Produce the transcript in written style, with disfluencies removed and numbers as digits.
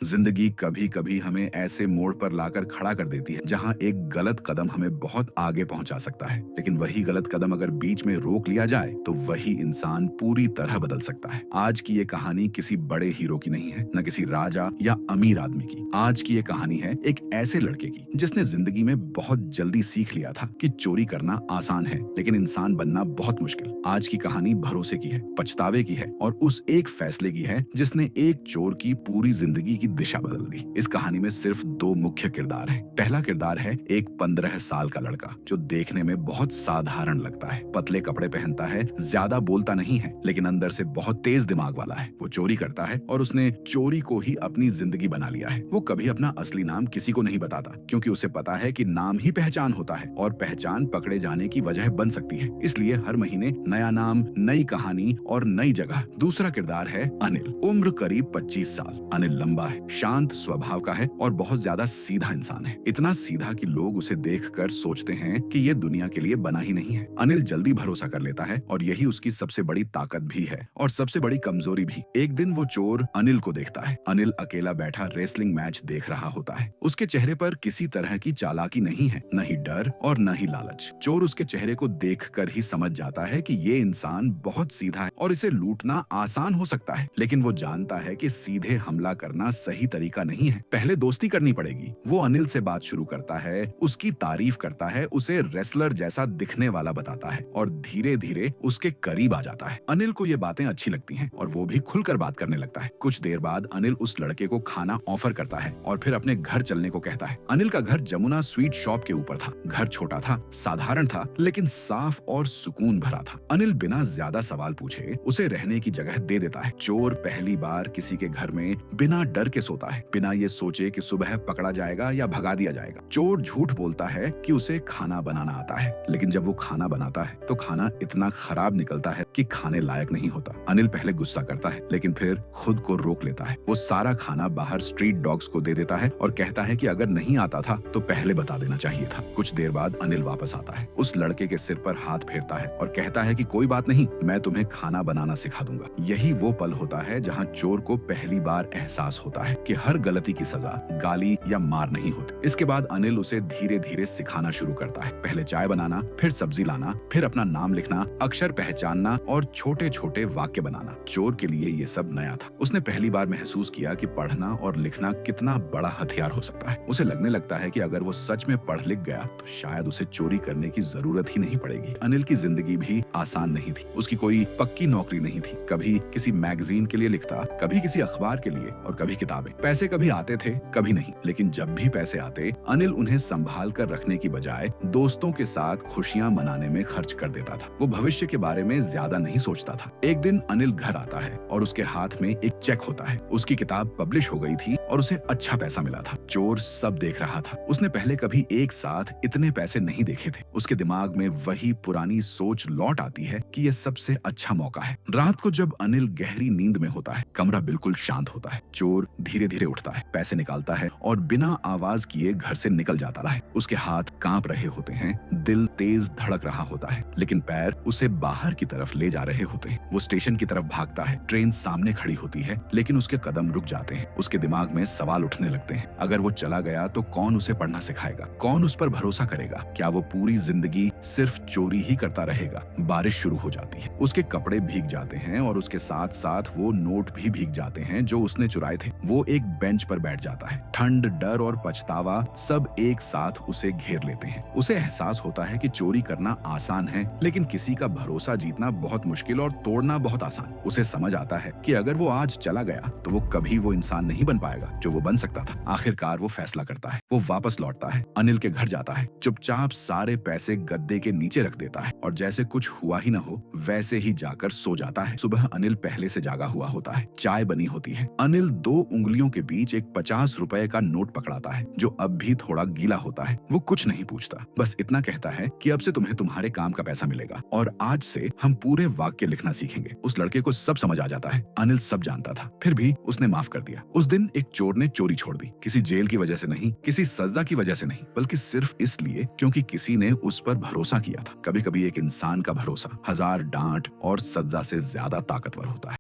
जिंदगी कभी कभी हमें ऐसे मोड़ पर लाकर खड़ा कर देती है जहां एक गलत कदम हमें बहुत आगे पहुंचा सकता है, लेकिन वही गलत कदम अगर बीच में रोक लिया जाए तो वही इंसान पूरी तरह बदल सकता है। आज की ये कहानी किसी बड़े हीरो की नहीं है, न किसी राजा या अमीर आदमी की। आज की ये कहानी है एक ऐसे लड़के की जिसने जिंदगी में बहुत जल्दी सीख लिया था कि चोरी करना आसान है, लेकिन इंसान बनना बहुत मुश्किल। आज की कहानी भरोसे की है, पछतावे की है और उस एक फैसले की है जिसने एक चोर की पूरी जिंदगी की दिशा बदल दी। इस कहानी में सिर्फ दो मुख्य किरदार हैं। पहला किरदार है एक 15 साल का लड़का जो देखने में बहुत साधारण लगता है, पतले कपड़े पहनता है, ज्यादा बोलता नहीं है, लेकिन अंदर से बहुत तेज दिमाग वाला है। वो चोरी करता है और उसने चोरी को ही अपनी जिंदगी बना लिया है। वो कभी अपना असली नाम किसी को नहीं बताता, क्योंकि उसे पता है कि नाम ही पहचान होता है और पहचान पकड़े जाने की वजह बन सकती है। इसलिए हर महीने नया नाम, नई कहानी और नई जगह। दूसरा किरदार है अनिल। उम्र करीब 25 साल। अनिल लंबा है, शांत स्वभाव का है और बहुत ज्यादा सीधा इंसान है। इतना सीधा कि लोग उसे देखकर सोचते हैं कि ये दुनिया के लिए बना ही नहीं है। अनिल जल्दी भरोसा कर लेता है और यही उसकी सबसे बड़ी ताकत भी है और सबसे बड़ी कमजोरी भी। एक दिन वो चोर अनिल को देखता है। अनिल अकेला बैठा रेसलिंग मैच देख रहा होता है। उसके चेहरे पर किसी तरह की चालाकी नहीं है, न ही डर और न ही लालच। चोर उसके चेहरे को देखकर ही समझ जाता है कि ये इंसान बहुत सीधा है और इसे लूटना आसान हो सकता है, लेकिन वो जानता है कि सीधे हमला करना सही तरीका नहीं है। पहले दोस्ती करनी पड़ेगी। वो अनिल से बात शुरू करता है, उसकी तारीफ करता है, उसे रेसलर जैसा दिखने वाला बताता है और धीरे धीरे उसके करीब आ जाता है। अनिल को ये बातें अच्छी लगती हैं और वो भी खुलकर बात करने लगता है। कुछ देर बाद अनिल उस लड़के को खाना ऑफर करता है और फिर अपने घर चलने को कहता है। अनिल का घर जमुना स्वीट शॉप के ऊपर था। घर छोटा था, साधारण था, लेकिन साफ और सुकून भरा था। अनिल बिना ज्यादा सवाल पूछे उसे रहने की जगह दे देता है। चोर पहली बार किसी के घर में बिना डर के सोता है, बिना ये सोचे कि सुबह पकड़ा जाएगा या भगा दिया जाएगा। चोर झूठ बोलता है कि उसे खाना बनाना आता है, लेकिन जब वो खाना बनाता है तो खाना इतना खराब निकलता है कि खाने लायक नहीं होता। अनिल पहले गुस्सा करता है, लेकिन फिर खुद को रोक लेता है। वो सारा खाना बाहर स्ट्रीट डॉग्स को दे देता है और कहता है कि अगर नहीं आता था तो पहले बता देना चाहिए था। कुछ देर बाद अनिल वापस आता है, उस लड़के के सिर पर हाथ फेरता है और कहता है कि कोई बात नहीं, मैं तुम्हें खाना बनाना सिखा दूंगा। यही वो पल होता है जहाँ चोर को पहली बार एहसास होता है कि हर गलती की सजा गाली या मार नहीं होती। इसके बाद अनिल उसे धीरे धीरे सिखाना शुरू करता है। पहले चाय बनाना, फिर सब्जी लाना, फिर अपना नाम लिखना, अक्षर पहचानना और छोटे छोटे वाक्य बनाना। चोर के लिए ये सब नया था। उसने पहली बार महसूस किया कि पढ़ना और लिखना कितना बड़ा हथियार हो सकता है। उसे लगने लगता है कि अगर वो सच में पढ़ लिख गया तो शायद उसे चोरी करने की जरूरत ही नहीं पड़ेगी। अनिल की जिंदगी भी आसान नहीं थी। उसकी कोई पक्की नौकरी नहीं थी। कभी किसी मैगजीन के लिए लिखता, कभी किसी अखबार के लिए और कभी किताबें। पैसे कभी आते थे, कभी नहीं, लेकिन जब भी पैसे आते अनिल उन्हें संभाल कर रखने की बजाय दोस्तों के साथ खुशियां मनाने में खर्च कर देता था। वो भविष्य के बारे में ज्यादा नहीं सोचता था। एक दिन अनिल घर आता है और उसके हाथ में एक चेक होता है। उसकी किताब पब्लिश हो गई थी और उसे अच्छा पैसा मिला था। चोर सब देख रहा था। उसने पहले कभी एक साथ इतने पैसे नहीं देखे थे। उसके दिमाग में वही पुरानी सोच लौट आती है कि यह सबसे अच्छा मौका है। रात को जब अनिल गहरी नींद में होता है, कमरा बिल्कुल शांत होता है। चोर धीरे धीरे उठता है, पैसे निकालता है और बिना आवाज किए घर से निकल जाता है। उसके हाथ कांप रहे होते हैं, दिल तेज धड़क रहा होता है, लेकिन पैर उसे बाहर की तरफ ले जा रहे होते हैं। वो स्टेशन की तरफ भागता है। ट्रेन सामने खड़ी होती है, लेकिन उसके कदम रुक जाते हैं। उसके दिमाग में सवाल उठने लगते हैं। अगर वो चला गया तो कौन उसे पढ़ना सिखाएगा? कौन उस पर भरोसा करेगा? क्या वो पूरी जिंदगी सिर्फ चोरी ही करता रहेगा? बारिश शुरू हो जाती है। उसके कपड़े भीग जाते हैं और उसके साथ साथ वो नोट भी भीग जाते हैं जो उसने चुराए थे। वो एक बेंच पर बैठ जाता है। ठंड, डर और पछतावा सब एक साथ उसे घेर लेते हैं। उसे एहसास होता है कि चोरी करना आसान है, लेकिन किसी का भरोसा जीतना बहुत मुश्किल और तोड़ना बहुत आसान। उसे समझ आता है कि अगर वो आज चला गया तो वो कभी वो इंसान नहीं बन पाएगा जो वो बन सकता था। आखिरकार वो फैसला करता है। वो वापस लौटता है, अनिल के घर जाता है, चुपचाप सारे पैसे गद्दे के नीचे रख देता है और जैसे कुछ हुआ ही न हो वैसे ही जाकर सो जाता है। सुबह अनिल पहले से जागा हुआ होता है। चाय बनी होती है। अनिल 2 उंगलियों के बीच एक 50 रुपए का नोट पकड़ाता है जो अब भी थोड़ा गीला होता है। वो कुछ नहीं पूछता, बस इतना कहता है कि अब से तुम्हें तुम्हारे काम का पैसा मिलेगा और आज से हम पूरे वाक्य लिखना सीखेंगे। उस लड़के को सब समझ आ जाता है। अनिल सब जानता था, फिर भी उसने माफ कर दिया। उस दिन एक चोर ने चोरी छोड़ दी, किसी जेल की वजह से नहीं, किसी सजा की वजह से नहीं, बल्कि सिर्फ इसलिए क्योंकि किसी ने उस पर भरोसा किया था। कभी कभी एक इंसान का भरोसा 1000 डांट और सजा से ज्यादा ताकतवर होता है।